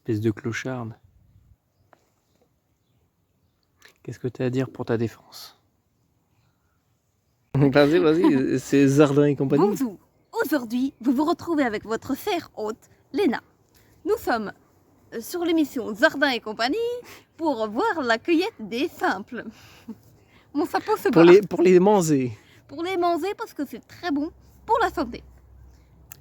Espèce de clocharde. Qu'est-ce que tu as à dire pour ta défense? Vas-y, c'est Zardin et compagnie. Bonjour, aujourd'hui vous vous retrouvez avec votre chère hôte, Léna. Nous sommes sur l'émission Zardin et compagnie pour voir la cueillette des simples. Mon chapeau se bat. Pour les manger. Pour les manger parce que c'est très bon pour la santé.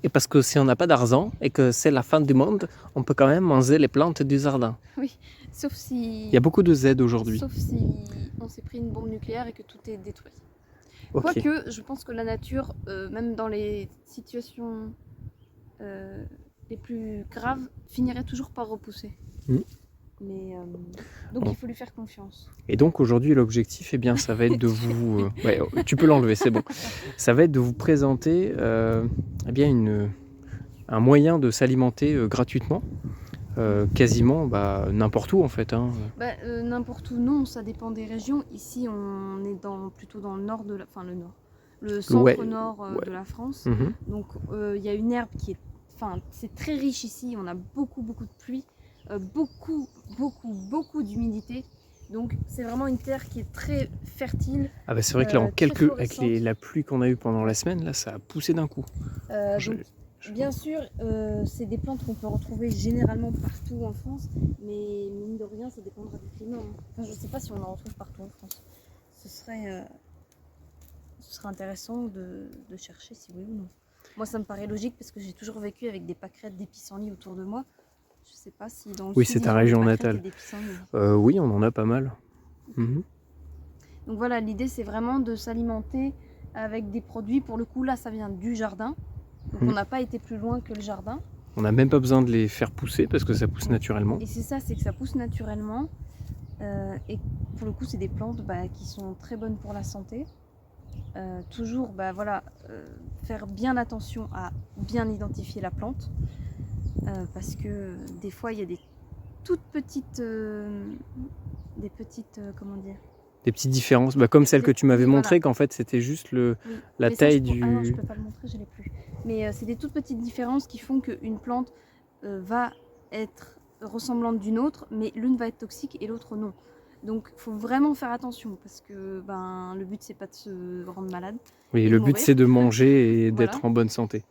Et parce que si on n'a pas d'argent et que c'est la fin du monde, on peut quand même manger les plantes du jardin. Oui, sauf si... Il y a beaucoup de Z aujourd'hui. Sauf si on s'est pris une bombe nucléaire et que tout est détruit. Ok. Quoique, je pense que la nature, même dans les situations les plus graves, finirait toujours par repousser. Mais donc Bon. il faut lui faire confiance. Et donc aujourd'hui l'objectif, eh bien, ça va être de vous... ouais, tu peux l'enlever, c'est bon. Ça va être de vous présenter eh bien, un moyen de s'alimenter gratuitement. Quasiment n'importe où en fait. Hein. N'importe où, non, ça dépend des régions. Ici, on est plutôt dans le nord de la... Enfin, le nord. Le centre-nord de la France. Donc, il y a une herbe qui est... Enfin, c'est très riche ici. On a beaucoup de pluie. Beaucoup d'humidité. Donc, c'est vraiment une terre qui est très fertile. Ah bah c'est vrai que là, avec la pluie qu'on a eue pendant la semaine, là, ça a poussé d'un coup. Bien sûr, c'est des plantes qu'on peut retrouver généralement partout en France, mais mine de rien, ça dépendra du climat. Enfin, je ne sais pas si on en retrouve partout en France. Ce serait intéressant de chercher si oui ou non. Moi, ça me paraît logique parce que j'ai toujours vécu avec des pâquerettes, des pissenlits autour de moi. Je ne sais pas si dans le oui, sud, c'est ta région natale. Oui, on en a pas mal. Donc voilà, l'idée, c'est vraiment de s'alimenter avec des produits. Pour le coup, là, ça vient du jardin. Donc on n'a pas été plus loin que le jardin. On n'a même pas besoin de les faire pousser parce que ça pousse naturellement. Et c'est ça, c'est que ça pousse naturellement. Et pour le coup, c'est des plantes qui sont très bonnes pour la santé. Toujours, faire bien attention à bien identifier la plante. Parce que des fois, il y a des toutes petites... comment dire ? Des petites différences, comme celle que tu m'avais montrée, qu'en fait c'était juste la taille du... Ah non, je peux pas le montrer, je l'ai plus. Mais c'est des toutes petites différences qui font qu'une plante va être ressemblante d'une autre, mais l'une va être toxique et l'autre non. Donc il faut vraiment faire attention parce que le but c'est pas de se rendre malade. Oui, le but c'est de manger et d'être en bonne santé.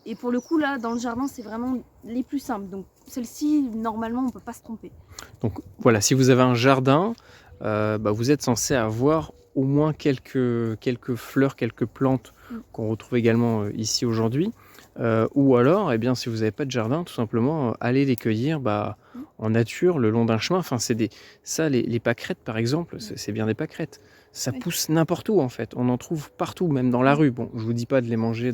Et pour le coup là, dans le jardin, c'est vraiment les plus simples. Donc celle-ci, normalement, on peut pas se tromper. Donc voilà, si vous avez un jardin, vous êtes censé avoir au moins quelques fleurs, quelques plantes qu'on retrouve également ici aujourd'hui. Ou alors, eh bien, si vous n'avez pas de jardin, tout simplement, allez les cueillir en nature, le long d'un chemin. Enfin, les pâquerettes, par exemple, c'est bien des pâquerettes. Ça pousse n'importe où, en fait. On en trouve partout, même dans la rue. Bon, je vous dis pas de les manger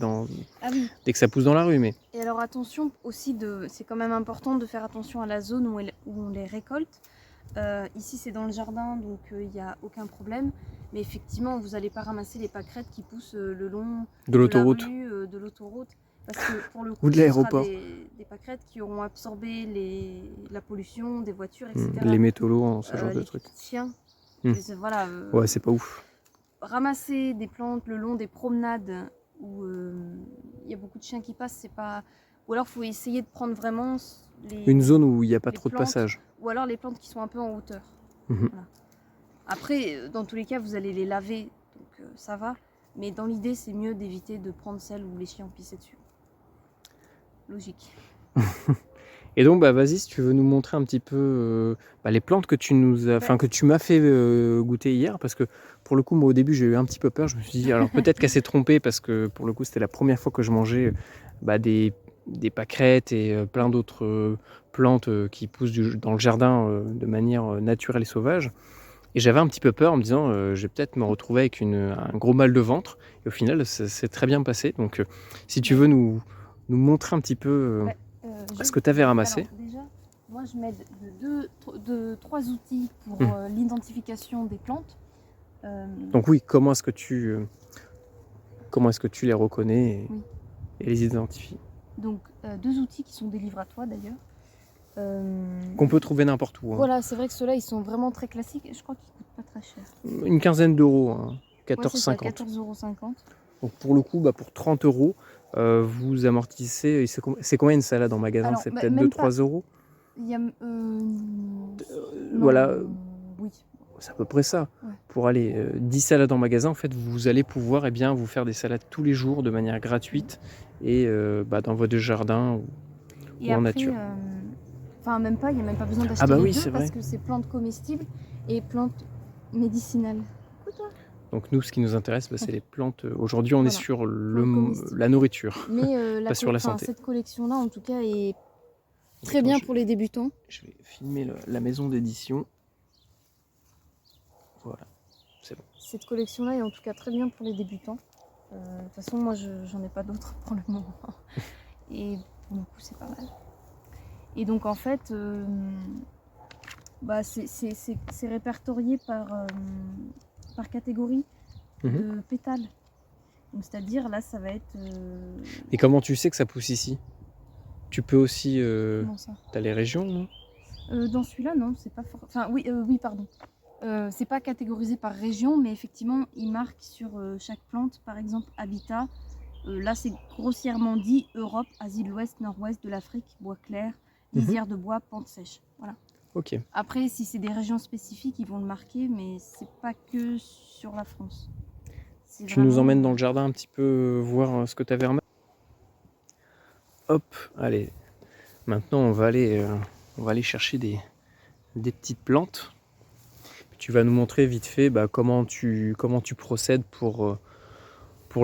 dès que ça pousse dans la rue, mais... Et alors, attention aussi, c'est quand même important de faire attention à la zone où on les récolte. Ici, c'est dans le jardin, donc il n'y a aucun problème. Mais effectivement, vous n'allez pas ramasser les pâquerettes qui poussent le long de l'autoroute. De l'autoroute. Parce que pour le coup, ou de l'aéroport. Des pâquerettes qui auront absorbé la pollution des voitures, etc. Les métaux, ce genre de trucs. Chiens. Voilà, ouais, c'est pas ouf. Ramasser des plantes le long des promenades où il y a beaucoup de chiens qui passent, c'est pas... Ou alors, il faut essayer de prendre vraiment une zone où il n'y a pas trop de passage. Ou alors les plantes qui sont un peu en hauteur. Voilà. Après, dans tous les cas, vous allez les laver, donc ça va. Mais dans l'idée, c'est mieux d'éviter de prendre celles où les chiens ont pissé dessus. Logique. Et donc, vas-y, si tu veux nous montrer un petit peu les plantes que tu m'as fait goûter hier, parce que pour le coup, moi au début, j'ai eu un petit peu peur. Je me suis dit, alors peut-être qu'elle s'est trompée, parce que pour le coup, c'était la première fois que je mangeais des pâquerettes et plein d'autres plantes qui poussent dans le jardin de manière naturelle et sauvage. Et j'avais un petit peu peur en me disant, je vais peut-être me retrouver avec un gros mal de ventre. Et au final, c'est très bien passé. Donc, si tu veux nous montrer un petit peu ce que tu avais ramassé. Alors, déjà, moi, je m'aide de 3 outils pour l'identification des plantes. Donc oui, comment est-ce que tu les reconnais et les identifies? Donc, 2 outils qui sont des livres à toi d'ailleurs. Qu'on peut trouver n'importe où. Voilà, c'est vrai que ceux-là, ils sont vraiment très classiques. Je crois qu'ils ne coûtent pas très cher. Une quinzaine d'euros, 14,50 €. 14,50 €. Donc pour le coup, pour 30 €, vous amortissez... C'est combien une salade en magasin? C'est peut-être 2-3 €? Il y a, non, Voilà, oui. c'est à peu près ça. Ouais. Pour aller 10 salades en magasin, en fait, vous allez pouvoir vous faire des salades tous les jours de manière gratuite et dans votre jardin Et ou en après, nature. enfin même pas, il n'y a même pas besoin d'acheter Ah bah les oui, deux c'est parce vrai. que c'est plantes comestibles et plantes médicinales. Donc nous, ce qui nous intéresse, c'est les plantes. Aujourd'hui, on est Voilà, sur plantes comestibles. la nourriture, Mais pas sur la santé. cette collection-là, en tout cas, est très bien pour les débutants. Je vais filmer la maison d'édition. Voilà, c'est bon. Cette collection-là est en tout cas très bien pour les débutants. De toute façon, moi, j'en ai pas d'autres pour le moment. Et pour le coup, c'est pas mal. Et donc, en fait, c'est répertorié par catégorie de pétales. Donc, c'est-à-dire, là, ça va être... Et comment tu sais que ça pousse ici? Tu peux aussi... Comment ça? T'as les régions, non? Dans celui-là, non, c'est pas enfin, oui, pardon. C'est pas catégorisé par région, mais effectivement, il marque sur chaque plante, par exemple, habitat. Là, c'est grossièrement dit Europe, Asie de l'Ouest, Nord-Ouest de l'Afrique, bois clair, lisière de bois, pente sèche. Voilà. Ok. Après, si c'est des régions spécifiques, ils vont le marquer, mais c'est pas que sur la France. Tu nous emmènes dans le jardin un petit peu voir ce que tu avais remarqué. Hop, allez. Maintenant, on va aller chercher des petites plantes. Tu vas nous montrer vite fait comment tu procèdes pour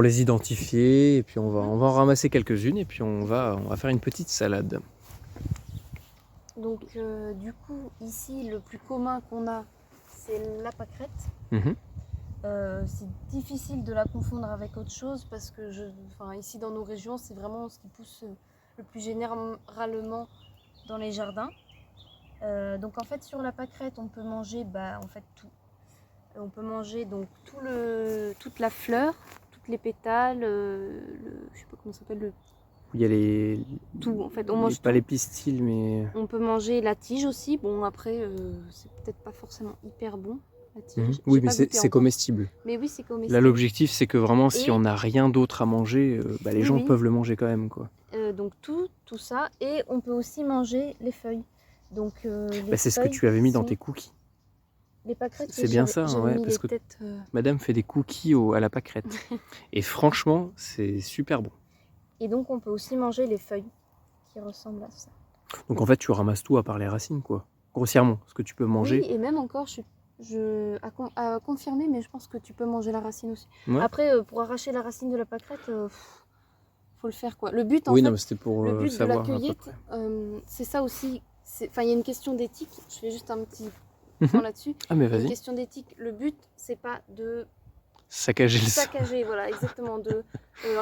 les identifier. Et puis on va en ramasser quelques-unes et puis on va faire une petite salade. Donc du coup, ici, le plus commun qu'on a, c'est la pâquerette. C'est difficile de la confondre avec autre chose parce que ici dans nos régions, c'est vraiment ce qui pousse le plus généralement dans les jardins. Donc en fait, sur la pâquerette, on peut manger tout. On peut manger donc toute la fleur, toutes les pétales, je sais pas comment ça s'appelle, il y a tout. En fait, on mange pas tout. les pistils, mais on peut manger la tige aussi. Bon, après, c'est peut-être pas forcément hyper bon. Oui, mais c'est comestible. Mais oui, c'est comestible. Là, l'objectif, c'est que vraiment, si on n'a rien d'autre à manger, les gens peuvent le manger quand même, quoi. Donc tout ça, et on peut aussi manger les feuilles. Donc c'est ce que tu avais mis dans tes cookies. Les pâquerettes, c'est bien ça, ouais, parce que Madame fait des cookies à la pâquerette. Et franchement, c'est super bon. Et donc, on peut aussi manger les feuilles qui ressemblent à ça. Donc en fait, tu ramasses tout à part les racines, quoi. Grossièrement, ce que tu peux manger. Oui, et même encore, à confirmer, mais je pense que tu peux manger la racine aussi. Ouais. Après, pour arracher la racine de la pâquerette, faut le faire, quoi. Le but, en fait, non, mais c'était pour le but savoir de la cueillette, c'est ça aussi. Enfin, il y a une question d'éthique. Je fais juste un petit point là-dessus. Ah, mais vas-y. Une question d'éthique. Le but, c'est pas de saccager, voilà, exactement, de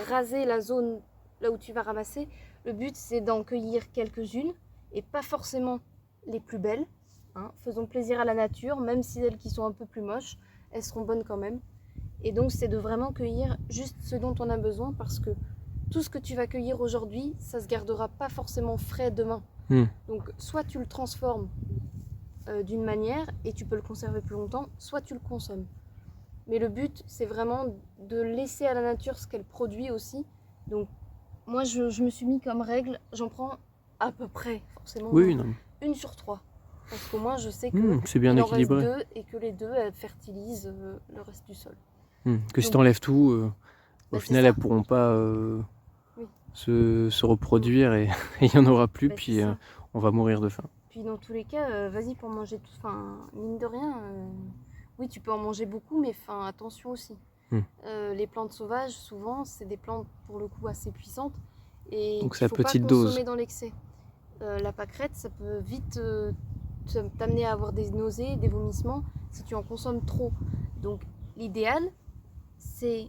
raser la zone là où tu vas ramasser. Le but, c'est d'en cueillir quelques-unes et pas forcément les plus belles. Faisons plaisir à la nature, même si celles qui sont un peu plus moches, elles seront bonnes quand même. Et donc, c'est de vraiment cueillir juste ce dont on a besoin, parce que tout ce que tu vas cueillir aujourd'hui, ça se gardera pas forcément frais demain. Donc, soit tu le transformes d'une manière et tu peux le conserver plus longtemps, soit tu le consommes. Mais le but, c'est vraiment de laisser à la nature ce qu'elle produit aussi. Donc, moi, je me suis mis comme règle, j'en prends à peu près, forcément, une sur 3. Parce qu'au moins, je sais que c'est bien équilibré. En reste 2 et que les 2, elles fertilisent le reste du sol. Que si tu enlèves tout, au final, elles ne pourront pas se reproduire et il n'y en aura plus, puis on va mourir de faim. Puis dans tous les cas, vas-y pour manger tout. Enfin, mine de rien, oui, tu peux en manger beaucoup, mais attention aussi. Les plantes sauvages, souvent, c'est des plantes pour le coup assez puissantes. Et donc c'est à petite pas dose. Consommer dans l'excès. La pâquerette, ça peut vite t'amener à avoir des nausées, des vomissements si tu en consommes trop. Donc l'idéal, c'est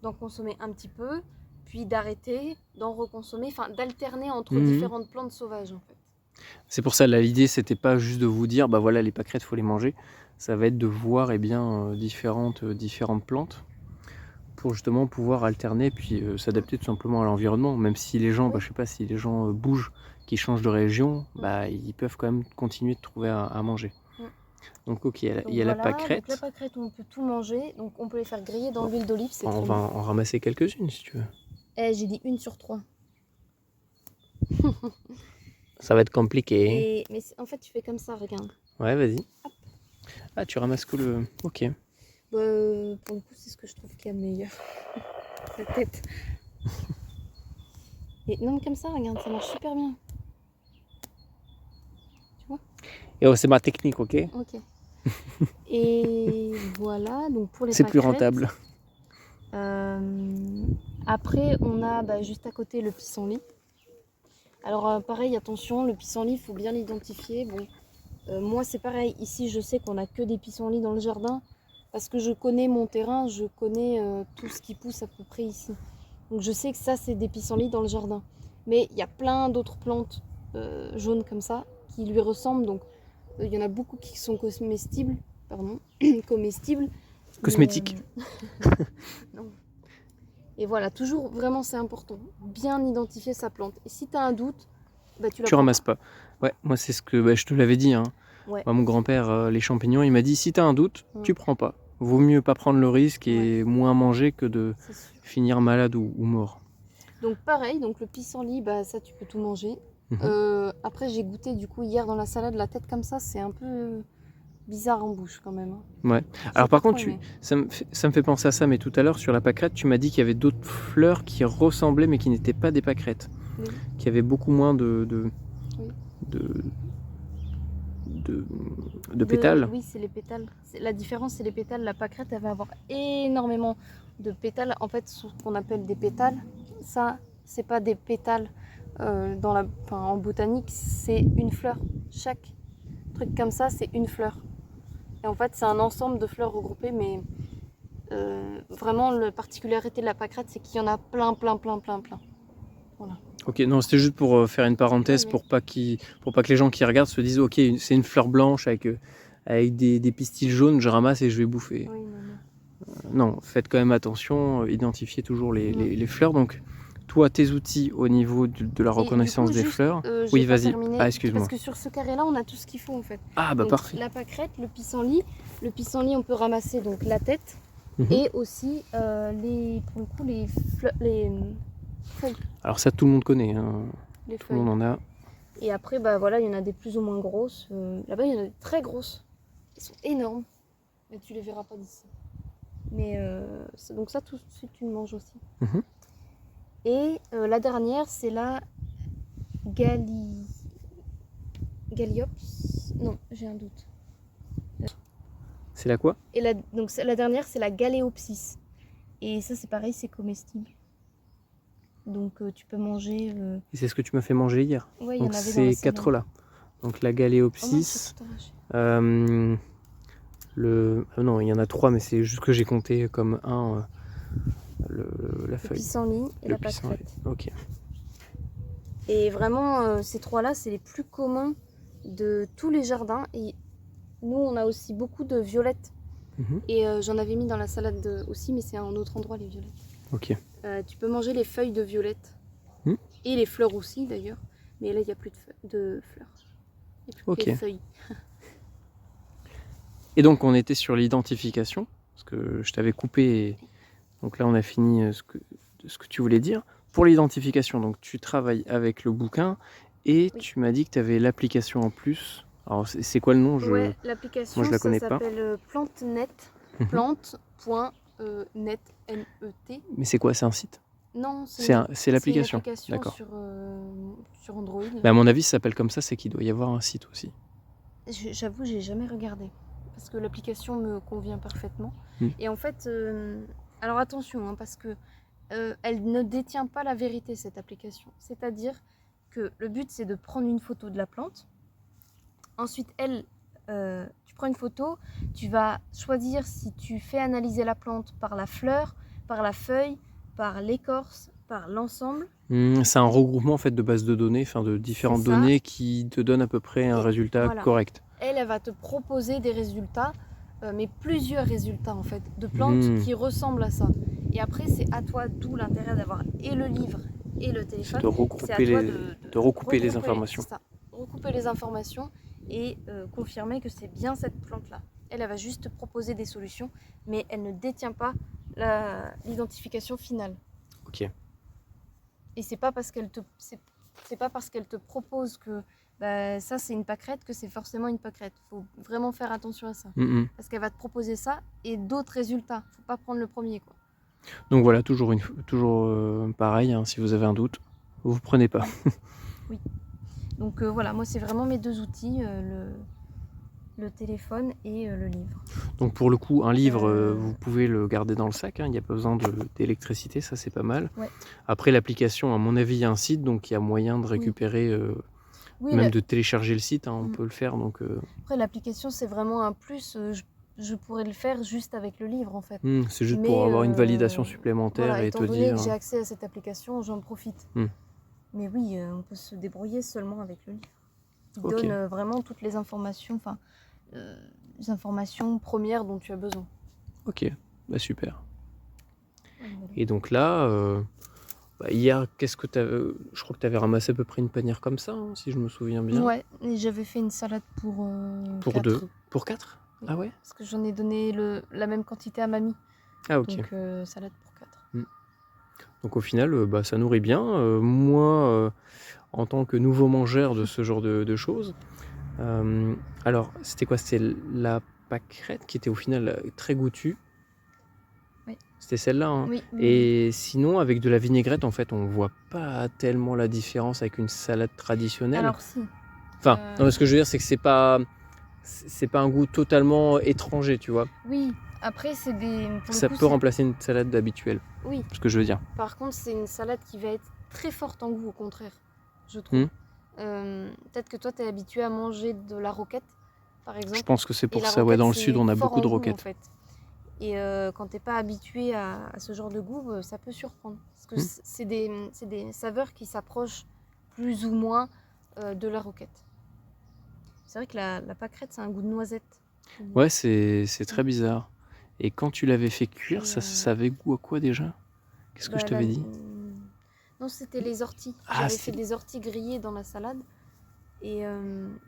d'en consommer un petit peu, puis d'arrêter, d'en reconsommer, d'alterner entre différentes plantes sauvages en fait. C'est pour ça, l'idée, c'était pas juste de vous dire, voilà, les pâquerettes, il faut les manger. Ça va être de voir différentes plantes pour justement pouvoir alterner, puis s'adapter tout simplement à l'environnement. Même si les gens, je sais pas, si les gens bougent, qui changent de région, ils peuvent quand même continuer de trouver à manger. Donc ok, il y a la pâquerette. Donc la pâquerette, on peut tout manger, donc on peut les faire griller dans l'huile d'olive, c'est On va en ramasser quelques-unes si tu veux. J'ai dit une sur 3. Ça va être compliqué. Mais en fait, tu fais comme ça, regarde. Ouais, vas-y. Ah, tu ramasses que le... Ok. Bah, pour le coup, c'est ce que je trouve qu'il y a de meilleur. La tête. Et non, mais comme ça, regarde, ça marche super bien. Tu vois? Et oh, c'est ma technique, ok? Ok. Et voilà, donc pour les C'est plus pâquerettes, rentable. après, on a juste à côté le pissenlit. Alors pareil, attention, le pissenlit, il faut bien l'identifier. Bon, moi c'est pareil, ici je sais qu'on a que des pissenlits dans le jardin parce que je connais mon terrain, je connais tout ce qui pousse à peu près ici. Donc je sais que ça c'est des pissenlits dans le jardin. Mais il y a plein d'autres plantes jaunes comme ça qui lui ressemblent. Donc il y en a beaucoup qui sont comestibles, pardon, comestibles. Cosmétique. Non. Et voilà, toujours vraiment c'est important, bien identifier sa plante. Et si tu as un doute, tu la Tu prends ramasses pas. Ouais, moi c'est ce que je te l'avais dit. Hein. Ouais. Moi, mon grand-père, les champignons, il m'a dit si t'as un doute, tu prends pas. Vaut mieux pas prendre le risque et moins manger que de finir malade ou mort. Donc pareil, donc le pissenlit, ça tu peux tout manger. Après j'ai goûté du coup hier dans la salade, la tête comme ça, c'est un peu bizarre en bouche quand même. Ouais. Alors par contre, ça me fait penser à ça, mais tout à l'heure sur la pâquerette, tu m'as dit qu'il y avait d'autres fleurs qui ressemblaient mais qui n'étaient pas des pâquerettes. Oui. Qui avaient beaucoup moins de pétales. Oui, c'est les pétales. La différence, c'est les pétales. La pâquerette, elle va avoir énormément de pétales. En fait, ce qu'on appelle des pétales, ça, c'est pas des pétales en botanique, c'est une fleur. Chaque truc comme ça, c'est une fleur. Et en fait, c'est un ensemble de fleurs regroupées, mais vraiment, la particularité de la pâquerette, c'est qu'il y en a plein. Voilà. Ok, non, c'était juste pour faire une parenthèse, pour pas que les gens qui regardent se disent ok, c'est une fleur blanche avec des pistils jaunes, je ramasse et je vais bouffer. Oui, non, faites quand même attention, identifiez toujours les fleurs. Donc, toi, tes outils au niveau de la reconnaissance des fleurs. Oui, vas-y. Ah, excuse-moi. Parce que sur ce carré-là, on a tout ce qu'il faut en fait. Ah, bah donc, parfait. La pâquerette, le pissenlit. Le pissenlit, on peut ramasser donc la tête et aussi les feuilles. Alors ça, tout le monde connaît. Hein. Les tout feuilles. le monde en a. Et après, voilà, il y en a des plus ou moins grosses. Là-bas, il y en a des très grosses. Elles sont énormes. Mais tu les verras pas d'ici. Mais donc ça, tout de suite, tu le manges aussi. Et la dernière, c'est la Galiops. Non, j'ai un doute. C'est la quoi? Et donc la dernière, c'est la Galéopsis. Et ça, c'est pareil, c'est comestible. Donc tu peux manger. Et c'est ce que tu m'as fait manger hier. Ouais, donc ces quatre-là. Donc la Galéopsis. Non, il y en a 3, mais c'est juste que j'ai compté comme un. La feuille. Le pissenlit et la pâquerette. Ok. Et vraiment, ces 3-là, c'est les plus communs de tous les jardins. Et nous, on a aussi beaucoup de violettes. Et j'en avais mis dans la salade aussi, mais c'est à un autre endroit, les violettes. Ok. Tu peux manger les feuilles de violette. Et les fleurs aussi, d'ailleurs. Mais là, il n'y a plus de fleurs. Il n'y a plus que les feuilles. Et donc, on était sur l'identification, parce que je t'avais coupé. Et... Donc là, on a fini ce que tu voulais dire. Pour l'identification, donc tu travailles avec le bouquin et tu m'as dit que tu avais l'application en plus. Alors, c'est quoi le nom? L'application, moi, je la connais ça s'appelle PlanteNet. Plante.net, N-E-T. Mais c'est quoi? C'est un site? Non, c'est l'application. D'accord. Sur Android. À mon avis, ça s'appelle comme ça, c'est qu'il doit y avoir un site aussi. J'avoue, j'ai jamais regardé. Parce que l'application me convient parfaitement. Et en fait, alors attention, parce que elle ne détient pas la vérité, cette application. C'est-à-dire que le but, c'est de prendre une photo de la plante. Ensuite, tu prends une photo, tu vas choisir si tu fais analyser la plante par la fleur, par la feuille, par l'écorce, par l'ensemble. C'est un regroupement en fait de bases de données, de différentes données qui te donnent à peu près un résultat correct. Elle va te proposer des résultats, mais plusieurs résultats en fait, de plantes qui ressemblent à ça. Et après, c'est à toi, d'où l'intérêt d'avoir et le livre et le téléphone. De recouper les informations. Recouper les informations et confirmer que c'est bien cette plante-là. Elle va juste te proposer des solutions, mais elle ne détient pas l'identification finale. Ok. Et c'est pas parce qu'elle te... C'est pas parce qu'elle te propose que ça c'est une pâquerette que c'est forcément une pâquerette. Faut vraiment faire attention à ça. Parce qu'elle va te proposer ça et d'autres résultats. Faut pas prendre le premier, quoi. Donc voilà, toujours pareil, hein, si vous avez un doute, vous prenez pas. Oui. Donc voilà, moi c'est vraiment mes 2 outils, le téléphone et le livre. Donc pour le coup, un livre, vous pouvez le garder dans le sac, hein, il n'y a pas besoin d'électricité, ça c'est pas mal. Ouais. Après l'application, à mon avis, il y a un site, donc il y a moyen de récupérer, Oui, même de télécharger le site, hein, on peut le faire. Donc, Après l'application c'est vraiment un plus, je pourrais le faire juste avec le livre en fait. c'est juste pour avoir une validation supplémentaire voilà, et étant te donné dire... que j'ai accès à cette application, j'en profite. Mais oui, on peut se débrouiller seulement avec le livre. Il donne vraiment toutes les informations, les informations premières dont tu as besoin. Ok, bah super. Et donc là, hier, qu'est-ce que tu avais... Je crois que tu avais ramassé à peu près une panière comme ça, hein, si je me souviens bien. Ouais, et j'avais fait une salade pour 4. 2. Pour 4 ? Oui. Ah ouais ? Parce que j'en ai donné la même quantité à mamie. Ah ok. Donc salade pour 4. Donc au final, ça nourrit bien. Moi, en tant que nouveau mangeur de ce genre de choses, alors c'était quoi ? C'était la pâquerette qui était au final très goûtue. Oui. C'était celle-là, hein. Oui. Et sinon, avec de la vinaigrette, en fait, on voit pas tellement la différence avec une salade traditionnelle. Alors si. Enfin, non, ce que je veux dire, c'est que c'est pas un goût totalement étranger, tu vois. Oui. Après, c'est Ça peut remplacer une salade habituelle. Oui. Ce que je veux dire. Par contre, c'est une salade qui va être très forte en goût, au contraire, je trouve. Peut-être que toi, tu es habitué à manger de la roquette, par exemple. Je pense que c'est pour ça, ouais, dans le sud, on a beaucoup de roquettes. En fait. Et quand t'es pas habitué à ce genre de goût, ça peut surprendre. Parce que c'est des saveurs qui s'approchent plus ou moins de la roquette. C'est vrai que la pâquerette, c'est un goût de noisette. Ouais, c'est très bizarre. Et quand tu l'avais fait cuire, ça avait goût à quoi déjà ? Qu'est-ce que je t'avais dit ? Non, c'était les orties. J'avais fait des orties grillées dans la salade. Et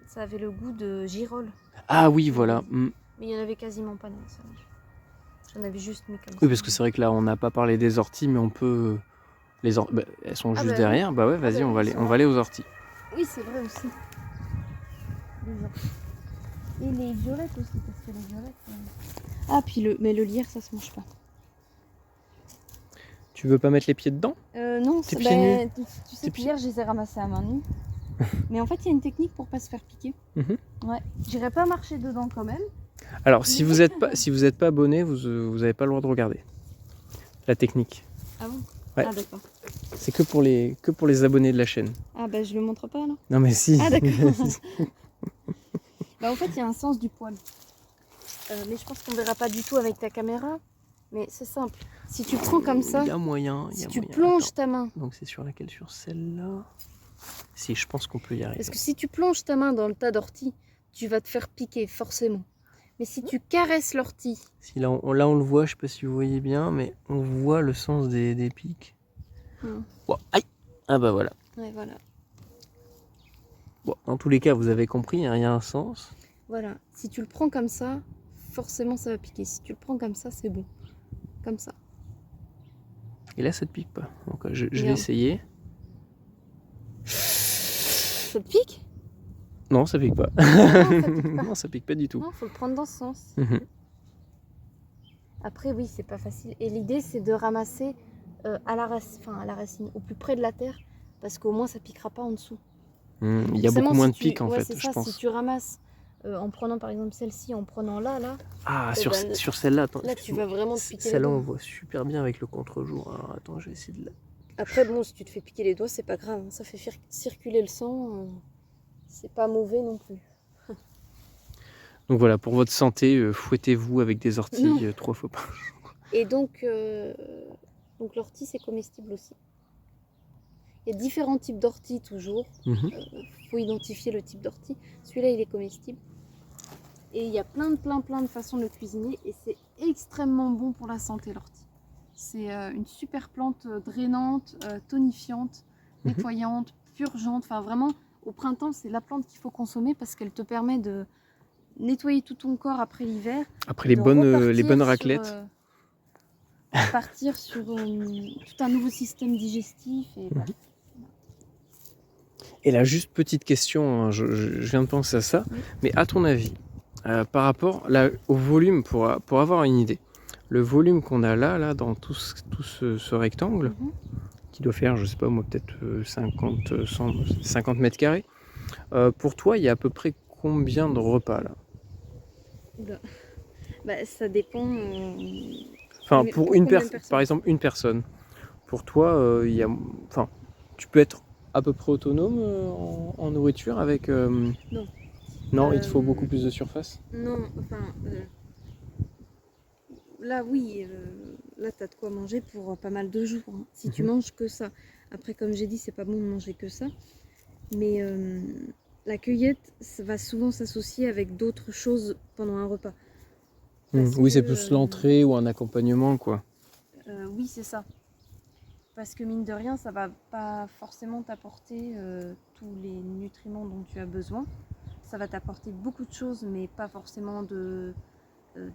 ça avait le goût de girolles. Ah oui, voilà. Mais il n'y en avait quasiment pas dans la salade. J'en avais juste mis comme ça. Oui, parce que c'est vrai que là, on n'a pas parlé des orties, mais on peut... elles sont juste derrière. Bah ouais, vas-y, on va aller aux orties. Oui, c'est vrai aussi. Les orties. Et les violettes aussi, parce que les violettes... Ah, puis mais le lierre, ça se mange pas. Tu veux pas mettre les pieds dedans ? Non, tes pieds nus. Tu sais qu'hier, je les ai ramassés à main nue. Mais en fait, il y a une technique pour pas se faire piquer. Ouais. J'irai pas marcher dedans quand même. Alors, si vous êtes pas abonné, vous avez pas le droit de regarder la technique. Ah bon ? Ouais. Ah d'accord. C'est que pour les abonnés de la chaîne. Ah bah je le montre pas alors. Non mais si. Ah d'accord. Bah en fait, il y a un sens du poil. Mais je pense qu'on verra pas du tout avec ta caméra. Mais c'est simple. Si tu prends comme ça, il y a moyen. Si tu plonges ta main. Donc c'est sur laquelle ? Sur celle-là. Si, je pense qu'on peut y arriver. Parce que si tu plonges ta main dans le tas d'orties, tu vas te faire piquer forcément. Mais si tu caresses l'ortie... Si là on le voit, je sais pas si vous voyez bien, mais on voit le sens des pics. Bon, aïe. Ah bah voilà. Ouais, voilà. Bon, dans tous les cas, vous avez compris, il y a un sens. Voilà. Si tu le prends comme ça, forcément ça va piquer. Si tu le prends comme ça, c'est bon. Comme ça. Et là, ça te pique pas. Donc je vais essayer. Ça te pique ? Non, ça pique pas. Non, ça pique pas. Non, ça pique pas du tout. Non, faut le prendre dans ce sens. Après, oui, c'est pas facile. Et l'idée, c'est de ramasser à la racine, au plus près de la terre, parce qu'au moins ça piquera pas en dessous. Il y a beaucoup moins de pics en fait, je pense. Si tu ramasses en prenant par exemple celle-ci, en prenant là. Ah, sur celle-là, attends. Là, tu vas vraiment te piquer les doigts. Celle-là, on voit super bien avec le contre-jour. Alors attends, je vais essayer de la... Après, bon, si tu te fais piquer les doigts, c'est pas grave. Ça fait circuler le sang. C'est pas mauvais non plus. Donc voilà, pour votre santé, fouettez-vous avec des orties 3 fois par jour. Et donc l'ortie, c'est comestible aussi. Il y a différents types d'orties toujours. Faut identifier le type d'ortie. Celui-là, il est comestible. Et il y a plein de façons de le cuisiner. Et c'est extrêmement bon pour la santé, l'ortie. C'est une super plante drainante, tonifiante, nettoyante, purgeante. Enfin, vraiment, au printemps, c'est la plante qu'il faut consommer parce qu'elle te permet de nettoyer tout ton corps après l'hiver. Après les bonnes raclettes. Partir sur tout un nouveau système digestif. Et Et là, juste petite question, hein, je viens de penser à ça, Oui. mais à ton avis, par rapport là, au volume, pour avoir une idée, le volume qu'on a là dans tout ce rectangle, Mhm. qui doit faire, je sais pas moi, peut-être 50, 100, 50 mètres carrés, pour toi, il y a à peu près combien de repas là? Oula. Bah, ça dépend. Enfin, Mais pour pour combien de par personnes? exemple, une personne. Pour toi, enfin, tu peux être à peu près autonome en nourriture avec. Non. Non, il te faut beaucoup Euh, plus de surface. non, enfin, là, oui, là, t'as de quoi manger pour pas mal de jours, hein, si tu Mhm. manges que ça. Après, comme j'ai dit, c'est pas bon de manger que ça. Mais la cueillette, ça va souvent s'associer avec d'autres choses pendant un repas. Parce Oui, que, c'est plus l'entrée ou un accompagnement, quoi. oui, c'est ça. Parce que mine de rien, ça va pas forcément t'apporter tous les nutriments dont tu as besoin. Ça va t'apporter beaucoup de choses, mais pas forcément de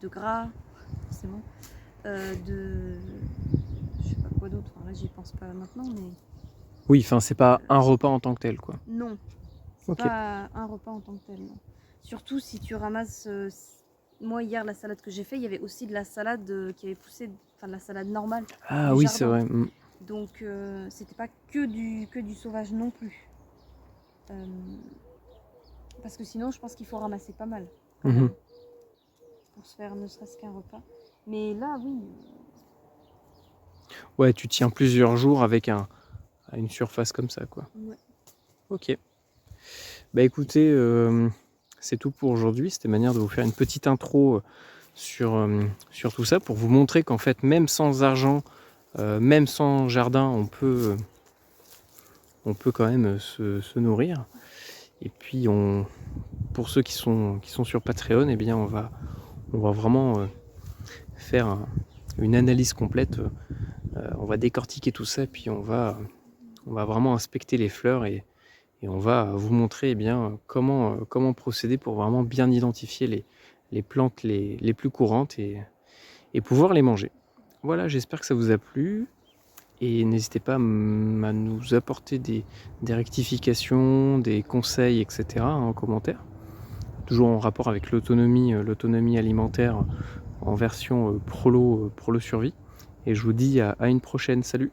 gras, forcément. Je sais pas quoi d'autre, enfin, là j'y pense pas maintenant, mais Oui, enfin, c'est pas un repas en tant que tel, quoi. non, c'est Ok. pas un repas en tant que tel, non. Surtout si tu ramasses. Moi, hier, la salade que j'ai fait, il y avait aussi de la salade qui avait poussé, enfin de la salade normale Ah du oui, c'est jardin. vrai. Donc, c'était pas que du sauvage non plus. Euh, parce que sinon, je pense qu'il faut ramasser pas mal quand Mhm. même pour se faire ne serait-ce qu'un repas. Mais là, oui. Ouais, tu tiens plusieurs jours avec une surface comme ça, quoi. Ouais. Ok. Bah écoutez, c'est tout pour aujourd'hui. C'était manière de vous faire une petite intro sur tout ça pour vous montrer qu'en fait, même sans argent, même sans jardin, on peut quand même se nourrir. Et puis, pour ceux qui sont sur Patreon, eh bien, on va vraiment faire une analyse complète. On va décortiquer tout ça, puis on va vraiment inspecter les fleurs et on va vous montrer comment procéder pour vraiment bien identifier les plantes les plus courantes et pouvoir les manger. Voilà, j'espère que ça vous a plu. Et n'hésitez pas à nous apporter des rectifications, des conseils, etc. en commentaire. Toujours en rapport avec l'autonomie alimentaire en version prolo survie. Et je vous dis à une prochaine. Salut!